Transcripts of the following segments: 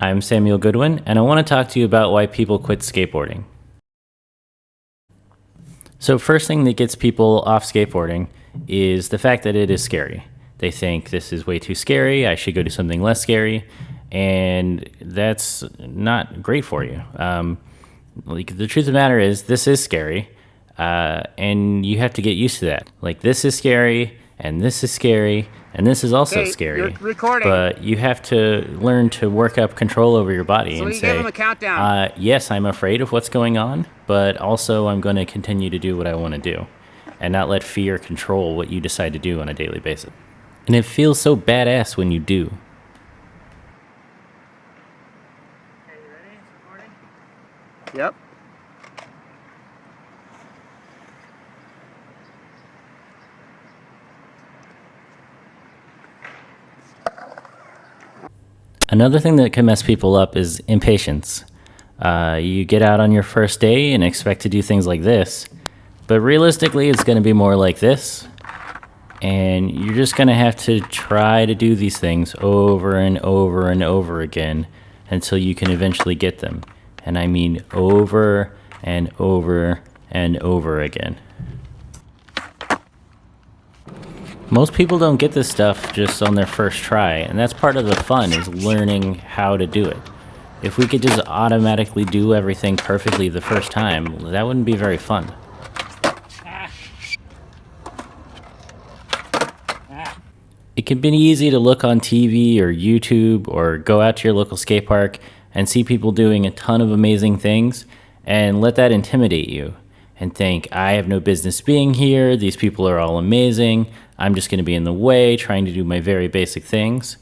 I'm Samuel Goodwin, and I want to talk to you about why people quit skateboarding. So, first thing that gets people off skateboarding is the fact that it is scary. They think this is way too scary, I should go do something less scary, and that's not great for you. Like, the truth of the matter is, this is scary, and you have to get used to that. Like, this is scary, and this is scary, and this is also scary. You're recording. But you have to learn to work up control over your body So and you say, give them a countdown. yes, I'm afraid of what's going on, but also I'm going to continue to do what I want to do and not let fear control what you decide to do on a daily basis. And it feels so badass when you do. Okay, you ready? Recording? Yep. Another thing that can mess people up is impatience. You get out on your first day and expect to do things like this, but realistically, it's going to be more like this. And you're just going to have to try to do these things over and over and over again until you can eventually get them. And I mean over and over and over again. Most people don't get this stuff just on their first try, and that's part of the fun, is learning how to do it. If we could just automatically do everything perfectly the first time, that wouldn't be very fun. It can be easy to look on TV or YouTube or go out to your local skate park and see people doing a ton of amazing things and let that intimidate you and think, I have no business being here, these people are all amazing, I'm just going to be in the way trying to do my very basic things.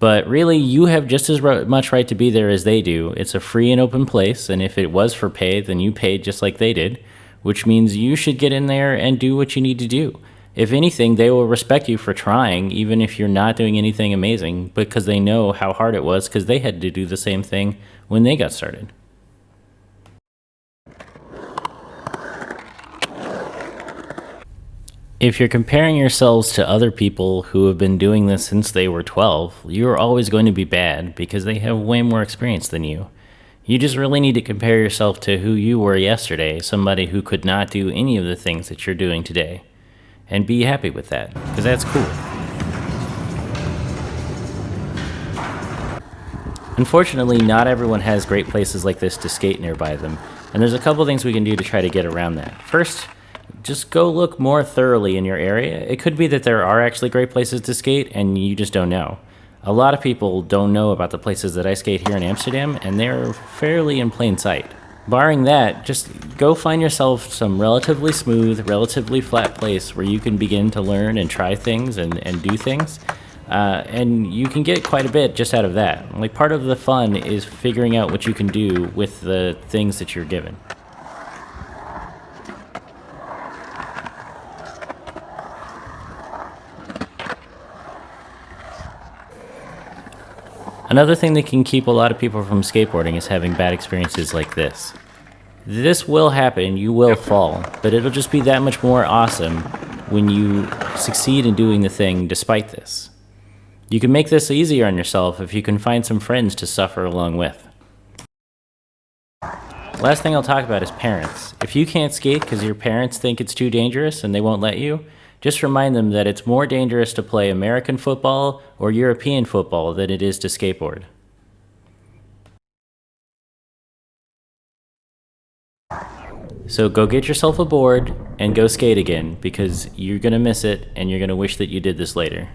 But really, you have just as much right to be there as they do. It's a free and open place, and if it was for pay, then you paid just like they did, which means you should get in there and do what you need to do. If anything, they will respect you for trying, even if you're not doing anything amazing, because they know how hard it was, because they had to do the same thing when they got started. If you're comparing yourselves to other people who have been doing this since they were 12, you're always going to be bad because they have way more experience than you. You just really need to compare yourself to who you were yesterday, somebody who could not do any of the things that you're doing today. And be happy with that, because that's cool. Unfortunately, not everyone has great places like this to skate nearby them, and there's a couple things we can do to try to get around that. First, just go look more thoroughly in your area. It could be that there are actually great places to skate and you just don't know. A lot of people don't know about the places that I skate here in Amsterdam, and they're fairly in plain sight. Barring that, just go find yourself some relatively smooth, relatively flat place where you can begin to learn and try things and do things. And you can get quite a bit just out of that. Like, part of the fun is figuring out what you can do with the things that you're given. Another thing that can keep a lot of people from skateboarding is having bad experiences like this. This will happen, you will fall, but it'll just be that much more awesome when you succeed in doing the thing despite this. You can make this easier on yourself if you can find some friends to suffer along with. Last thing I'll talk about is parents. If you can't skate because your parents think it's too dangerous and they won't let you, just remind them that it's more dangerous to play American football or European football than it is to skateboard. So go get yourself a board and go skate again, because you're going to miss it and you're going to wish that you did this later.